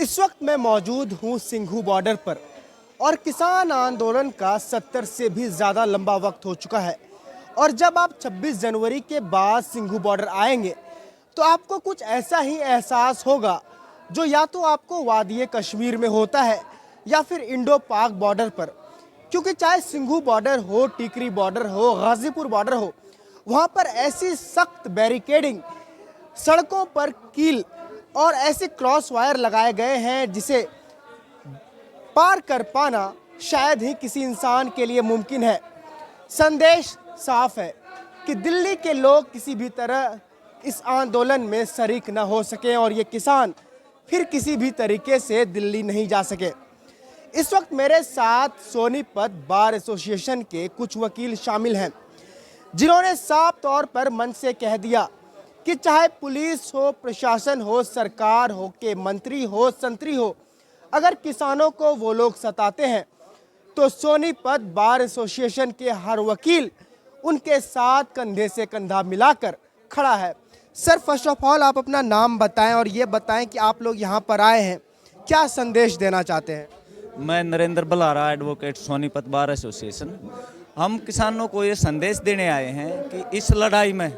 इस वक्त मैं मौजूद हूं सिंघू बॉर्डर पर और किसान आंदोलन का 70 से भी ज़्यादा लंबा वक्त हो चुका है। और जब आप 26 जनवरी के बाद सिंघू बॉर्डर आएंगे तो आपको कुछ ऐसा ही एहसास होगा जो या तो आपको वादी कश्मीर में होता है या फिर इंडो पाक बॉर्डर पर। क्योंकि चाहे सिंघू बॉर्डर हो, टिकरी बॉर्डर हो, गाजीपुर बॉर्डर हो, वहाँ पर ऐसी सख्त बैरिकेडिंग, सड़कों पर कील और ऐसे क्रॉस वायर लगाए गए हैं जिसे पार कर पाना शायद ही किसी इंसान के लिए मुमकिन है। संदेश साफ है कि दिल्ली के लोग किसी भी तरह इस आंदोलन में शरीक न हो सके और ये किसान फिर किसी भी तरीके से दिल्ली नहीं जा सके। इस वक्त मेरे साथ सोनीपत बार एसोसिएशन के कुछ वकील शामिल हैं जिन्होंने साफ तौर पर मन से कह दिया कि चाहे पुलिस हो, प्रशासन हो, सरकार हो, के मंत्री हो, संतरी हो, अगर किसानों को वो लोग सताते हैं तो सोनीपत बार एसोसिएशन के हर वकील उनके साथ कंधे से कंधा मिलाकर खड़ा है। सर, फर्स्ट ऑफ ऑल आप अपना नाम बताएं और ये बताएं कि आप लोग यहाँ पर आए हैं, क्या संदेश देना चाहते हैं? मैं Narendra Balara, advocate, Sonipat bar association. हम किसानों को ये संदेश देने आए हैं कि इस लड़ाई में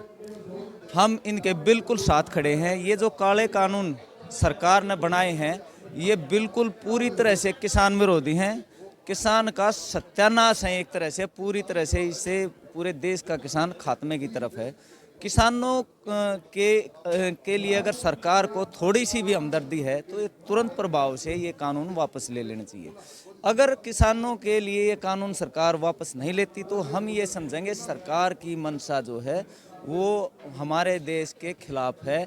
हम इनके बिल्कुल साथ खड़े हैं। ये जो काले कानून सरकार ने बनाए हैं ये बिल्कुल पूरी तरह से किसान विरोधी हैं। किसान का सत्यानाश है, एक तरह से पूरी तरह से इससे पूरे देश का किसान खात्मे की तरफ है। किसानों के लिए अगर सरकार को थोड़ी सी भी हमदर्दी है तो ये तुरंत प्रभाव से ये कानून वापस ले लेना चाहिए। अगर किसानों के लिए ये कानून सरकार वापस नहीं लेती तो हम ये समझेंगे सरकार की मंशा जो है वो हमारे देश के खिलाफ है।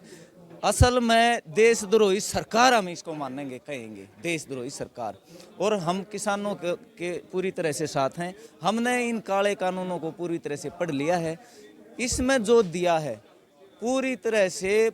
असल में देशद्रोही सरकार हम इसको मानेंगे, कहेंगे देशद्रोही सरकार। और हम किसानों के पूरी तरह से साथ हैं। हमने इन काले कानूनों को पूरी तरह से पढ़ लिया है। इसमें जो दिया है पूरी तरह से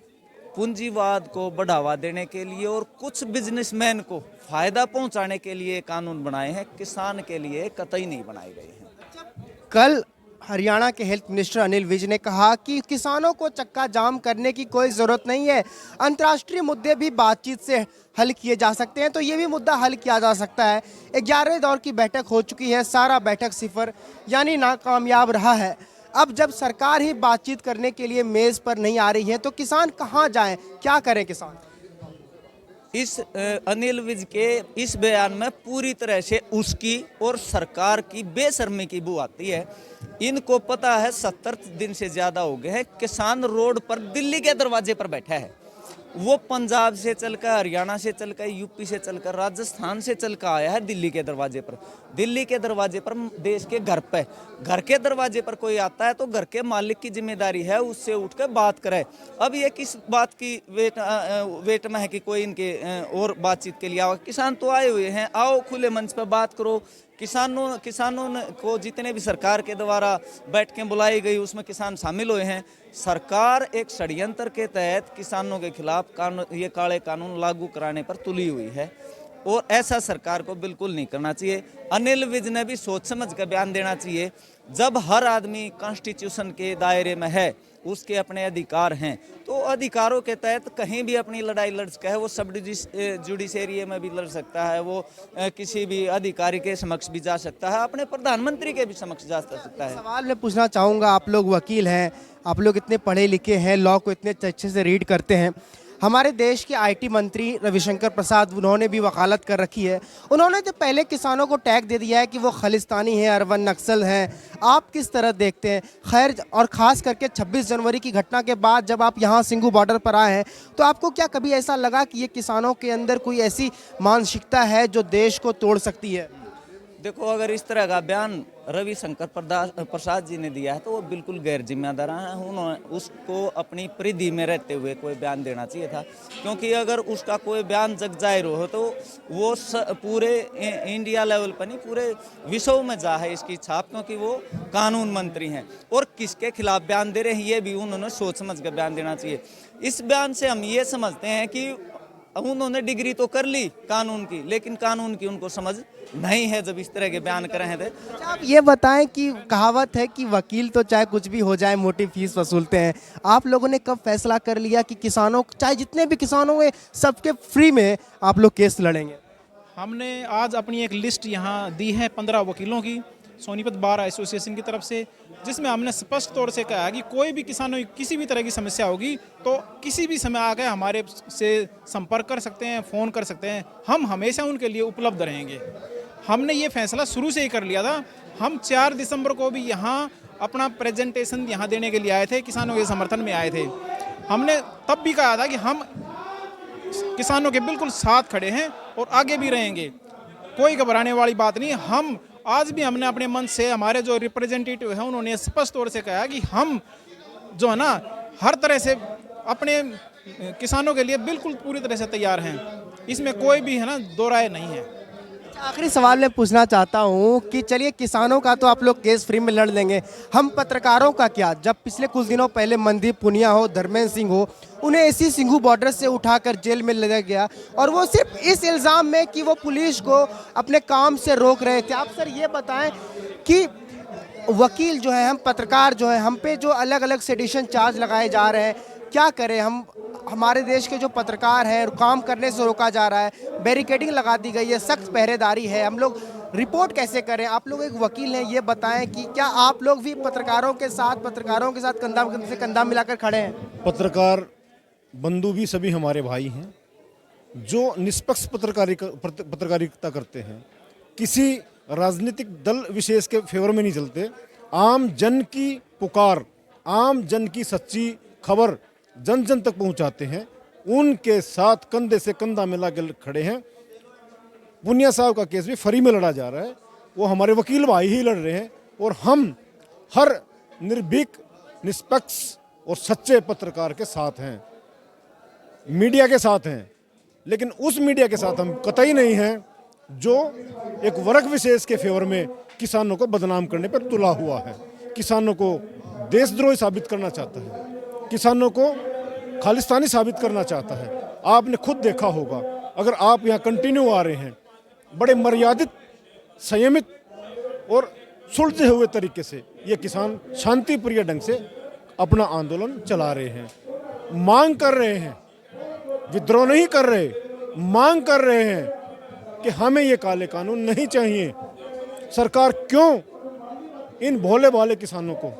पूंजीवाद को बढ़ावा देने के लिए और कुछ बिजनेसमैन को फायदा पहुंचाने के लिए कानून बनाए हैं, किसान के लिए कतई नहीं बनाए गए हैं। कल हरियाणा के हेल्थ मिनिस्टर अनिल विज ने कहा कि किसानों को चक्का जाम करने की कोई ज़रूरत नहीं है, अंतर्राष्ट्रीय मुद्दे भी बातचीत से हल किए जा सकते हैं। तो ये भी मुद्दा हल किया जा सकता है। 11वें दौर की बैठक हो चुकी है, सारा बैठक सिफर यानी नाकामयाब रहा है। अब जब सरकार ही बातचीत करने के लिए मेज़ पर नहीं आ रही है तो किसान कहाँ जाएं, क्या करें किसान? इस अनिल विज के इस बयान में पूरी तरह से उसकी और सरकार की बेशर्मी की बू आती है। इनको पता है 70 दिन से ज़्यादा हो गए हैं किसान रोड पर दिल्ली के दरवाजे पर बैठा है। वो पंजाब से चलकर, हरियाणा से चलकर, यूपी से चलकर, राजस्थान से चलकर आया है दिल्ली के दरवाजे पर। दिल्ली के दरवाजे पर देश के घर के दरवाजे पर कोई आता है तो घर के मालिक की जिम्मेदारी है उससे उठकर बात करे। अब ये किस बात की वेट में है कि कोई इनके और बातचीत के लिए आओ? किसान तो आए हुए हैं, आओ खुले मंच पर बात करो। किसानों को जितने भी सरकार के द्वारा बैठकें बुलाई गई उसमें किसान शामिल हुए हैं। सरकार एक षड्यंत्र के तहत किसानों के खिलाफ ये काले कानून लागू कराने पर तुली हुई है और ऐसा सरकार को बिल्कुल नहीं करना चाहिए। अनिल विज ने भी सोच समझ कर बयान देना चाहिए। जब हर आदमी कॉन्स्टिट्यूशन के दायरे में है, उसके अपने अधिकार हैं, तो अधिकारों के तहत कहीं भी अपनी लड़ाई लड़ सकता है। वो सब जुडिशरी में भी लड़ सकता है, वो किसी भी अधिकारी के समक्ष भी जा सकता है, अपने प्रधानमंत्री के भी समक्ष जा सकता है। सवाल मैं पूछना चाहूँगा, आप लोग वकील हैं, आप लोग इतने पढ़े लिखे हैं, लॉ को इतने अच्छे से रीड करते हैं। हमारे देश के आईटी मंत्री रविशंकर प्रसाद, उन्होंने भी वकालत कर रखी है। उन्होंने तो पहले किसानों को टैग दे दिया है कि वो खालिस्तानी हैं, अरवन नक्सल हैं। आप किस तरह देखते हैं? खैर, और ख़ास करके 26 जनवरी की घटना के बाद जब आप यहाँ सिंघू बॉर्डर पर आए हैं तो आपको क्या कभी ऐसा लगा कि ये किसानों के अंदर कोई ऐसी मानसिकता है जो देश को तोड़ सकती है? देखो, अगर इस तरह का बयान रविशंकर प्रसाद जी ने दिया है तो वो बिल्कुल गैर जिम्मेदार हैं। उन्होंने उसको अपनी परिधि में रहते हुए कोई बयान देना चाहिए था, क्योंकि अगर उसका कोई बयान जग जाहिर हो तो वो पूरे इंडिया लेवल पर नहीं पूरे विश्व में जा है इसकी छाप, क्योंकि वो कानून मंत्री हैं। और किसके खिलाफ बयान दे रहे हैं ये भी उन्होंने सोच समझ कर बयान देना चाहिए। इस बयान से हम ये समझते हैं कि उन्होंने डिग्री तो कर ली कानून की, लेकिन कानून की उनको समझ नहीं है जब इस तरह के बयान कर रहे थे। अच्छा, आप ये बताएं कि कहावत है कि वकील तो चाहे कुछ भी हो जाए मोटी फीस वसूलते हैं। आप लोगों ने कब फैसला कर लिया कि किसानों, चाहे जितने भी किसान होंगे, सबके फ्री में आप लोग केस लड़ेंगे? हमने आज अपनी एक लिस्ट यहाँ दी है 15 वकीलों की, सोनीपत बार एसोसिएशन की तरफ से, जिसमें हमने स्पष्ट तौर से कहा है कि कोई भी किसानों की किसी भी तरह की समस्या होगी तो किसी भी समय आकर हमारे से संपर्क कर सकते हैं, फ़ोन कर सकते हैं। हम हमेशा उनके लिए उपलब्ध रहेंगे। हमने ये फैसला शुरू से ही कर लिया था। हम 4 दिसंबर को भी यहाँ अपना प्रेजेंटेशन यहाँ देने के लिए आए थे, किसानों के समर्थन में आए थे। हमने तब भी कहा था कि हम किसानों के बिल्कुल साथ खड़े हैं और आगे भी रहेंगे, कोई घबराने वाली बात नहीं। हम आज भी हमने अपने मन से, हमारे जो रिप्रेजेंटेटिव हैं उन्होंने स्पष्ट तौर से कहा कि हम जो है ना हर तरह से अपने किसानों के लिए बिल्कुल पूरी तरह से तैयार हैं। इसमें कोई भी है ना दो राय नहीं है। आखिरी सवाल मैं पूछना चाहता हूं कि चलिए किसानों का तो आप लोग केस फ्री में लड़ लेंगे, हम पत्रकारों का क्या? जब पिछले कुछ दिनों पहले मनदीप पुनिया हो, धर्मेंद्र सिंह हो, उन्हें इसी सिंघू बॉर्डर से उठाकर जेल में ले गया, और वो सिर्फ इस इल्ज़ाम में कि वो पुलिस को अपने काम से रोक रहे थे। आप सर ये बताएं कि वकील जो है, हम पत्रकार जो है, हम पे जो अलग अलग सेडिशन चार्ज लगाए जा रहे हैं, क्या करें हम? हमारे देश के जो पत्रकार हैं काम करने से रोका जा रहा है, बैरिकेडिंग लगा दी गई है, सख्त पहरेदारी है, हम लोग रिपोर्ट कैसे करें? आप लोग एक वकील हैं, ये बताएं कि क्या आप लोग भी पत्रकारों के साथ कंधा से कंधा मिलाकर खड़े हैं? पत्रकार बंधु भी सभी हमारे भाई हैं जो निष्पक्ष पत्रकारिता करते हैं, किसी राजनीतिक दल विशेष के फेवर में नहीं चलते। आम जन की पुकार, आम जन की सच्ची खबर जन जन तक पहुंचाते हैं, उनके साथ कंधे से कंधा मिला के खड़े हैं। पुनिया साहब का केस भी फ्री में लड़ा जा रहा है, वो हमारे वकील भाई ही लड़ रहे हैं, और हम हर निर्भीक, निष्पक्ष और सच्चे पत्रकार के साथ हैं, मीडिया के साथ हैं। लेकिन उस मीडिया के साथ हम कतई नहीं हैं जो एक वर्ग विशेष के फेवर में किसानों को बदनाम करने पर तुला हुआ है, किसानों को देशद्रोही साबित करना चाहता है, किसानों को खालिस्तानी साबित करना चाहता है। आपने खुद देखा होगा, अगर आप यहाँ कंटिन्यू आ रहे हैं, बड़े मर्यादित, संयमित और सुलझे हुए तरीके से ये किसान शांतिप्रिय ढंग से अपना आंदोलन चला रहे हैं, मांग कर रहे हैं, विद्रोह नहीं कर रहे, मांग कर रहे हैं कि हमें ये काले कानून नहीं चाहिए। सरकार क्यों इन भोले भाले किसानों को,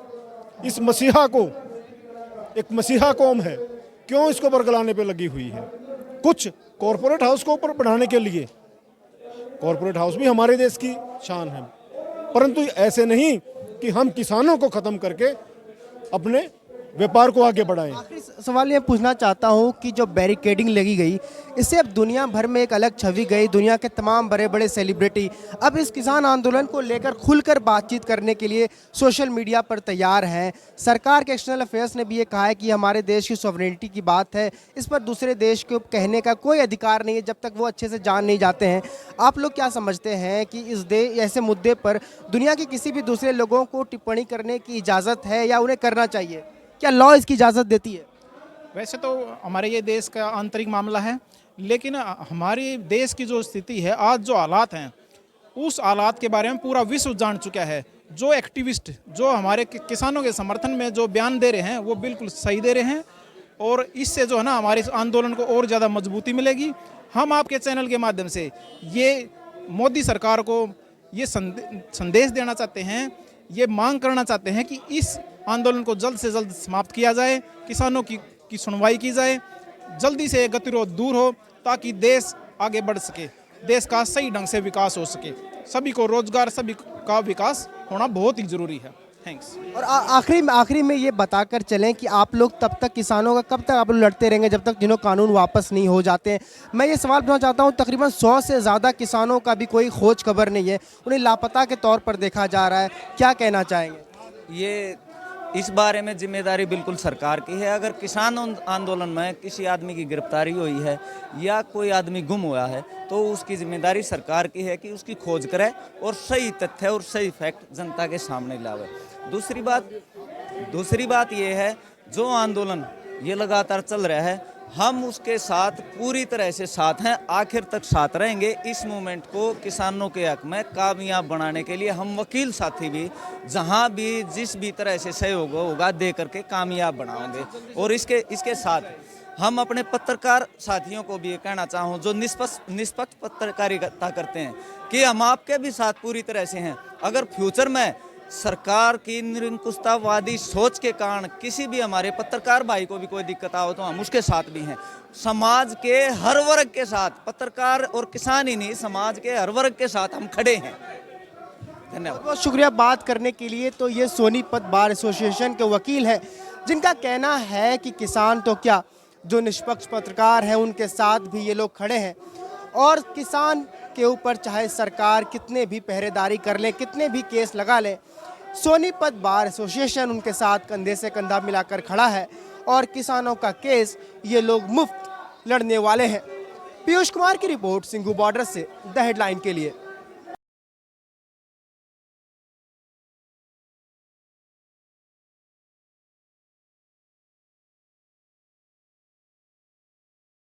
इस मसीहा को, एक मसीहा कौम है, क्यों इसको बरगलाने पे लगी हुई है? कुछ कॉरपोरेट हाउस को ऊपर बढ़ाने के लिए, कॉरपोरेट हाउस भी हमारे देश की शान है, परंतु ऐसे नहीं कि हम किसानों को खत्म करके अपने व्यापार को आगे बढ़ाएं। आखिरी सवाल ये पूछना चाहता हूँ कि जो बैरिकेडिंग लगी गई, इससे अब दुनिया भर में एक अलग छवि गई, दुनिया के तमाम बड़े बड़े सेलिब्रिटी अब इस किसान आंदोलन को लेकर खुलकर बातचीत करने के लिए सोशल मीडिया पर तैयार हैं। सरकार के एक्सटर्नल अफेयर्स ने भी ये कहा है कि हमारे देश की सॉवरेनिटी की बात है, इस पर दूसरे देश को कहने का कोई अधिकार नहीं है जब तक वो अच्छे से जान नहीं जाते हैं। आप लोग क्या समझते हैं कि इस ऐसे मुद्दे पर दुनिया के किसी भी दूसरे लोगों को टिप्पणी करने की इजाज़त है या उन्हें करना चाहिए? क्या लॉ इसकी इजाज़त देती है? वैसे तो हमारे ये देश का आंतरिक मामला है, लेकिन हमारे देश की जो स्थिति है, आज जो हालात हैं, उस हालात के बारे में पूरा विश्व जान चुका है। जो एक्टिविस्ट, जो हमारे किसानों के समर्थन में जो बयान दे रहे हैं, वो बिल्कुल सही दे रहे हैं, और इससे जो है ना हमारे इस आंदोलन को और ज़्यादा मजबूती मिलेगी। हम आपके चैनल के माध्यम से ये मोदी सरकार को ये संदेश देना चाहते हैं, ये मांग करना चाहते हैं कि इस आंदोलन को जल्द से जल्द समाप्त किया जाए, किसानों की सुनवाई की जाए, जल्दी से गतिरोध दूर हो, ताकि देश आगे बढ़ सके, देश का सही ढंग से विकास हो सके। सभी को रोजगार, सभी का विकास होना बहुत ही जरूरी है। थैंक्स। और आखिरी में ये बताकर चलें कि आप लोग तब तक किसानों का कब तक आप लोग लड़ते रहेंगे जब तक जिन्हों कानून वापस नहीं हो जाते हैं? मैं ये सवाल पूछना चाहता हूँ, तकरीबन 100 से ज़्यादा किसानों का भी कोई खोज खबर नहीं है, उन्हें लापता के तौर पर देखा जा रहा है, क्या कहना चाहेंगे? ये इस बारे में जिम्मेदारी बिल्कुल सरकार की है। अगर किसान आंदोलन में किसी आदमी की गिरफ्तारी हुई है या कोई आदमी गुम हुआ है तो उसकी जिम्मेदारी सरकार की है कि उसकी खोज करे और सही तथ्य और सही फैक्ट जनता के सामने लावे। दूसरी बात ये है, जो आंदोलन ये लगातार चल रहा है हम उसके साथ पूरी तरह से साथ हैं, आखिर तक साथ रहेंगे। इस मूवमेंट को किसानों के हक में कामयाब बनाने के लिए हम वकील साथी भी जहां भी जिस भी तरह से सहयोग होगा दे करके कामयाब बनाएंगे। और इसके साथ हम अपने पत्रकार साथियों को भी ये कहना चाहूँ जो निष्पक्ष पत्रकारिता करते हैं कि हम आपके भी साथ पूरी तरह से हैं। अगर फ्यूचर में सरकार की निरंकुशतावादी सोच के कारण किसी भी हमारे पत्रकार भाई को भी कोई दिक्कत आओ तो हम उसके साथ भी हैं। समाज के हर वर्ग के साथ, पत्रकार और किसान ही नहीं, समाज के हर वर्ग के साथ हम खड़े हैं। धन्यवाद। बहुत शुक्रिया बात करने के लिए। तो ये सोनीपत बार एसोसिएशन के वकील हैं जिनका कहना है कि किसान तो क्या, जो निष्पक्ष पत्रकार हैं उनके साथ भी ये लोग खड़े हैं और किसान के ऊपर चाहे सरकार कितने भी पहरेदारी कर ले, कितने भी केस लगा ले, सोनीपत बार एसोसिएशन उनके साथ कंधे से कंधा मिलाकर खड़ा है और किसानों का केस ये लोग मुफ्त लड़ने वाले हैं। पीयूष कुमार की रिपोर्ट सिंघू बॉर्डर से द हेडलाइन के लिए।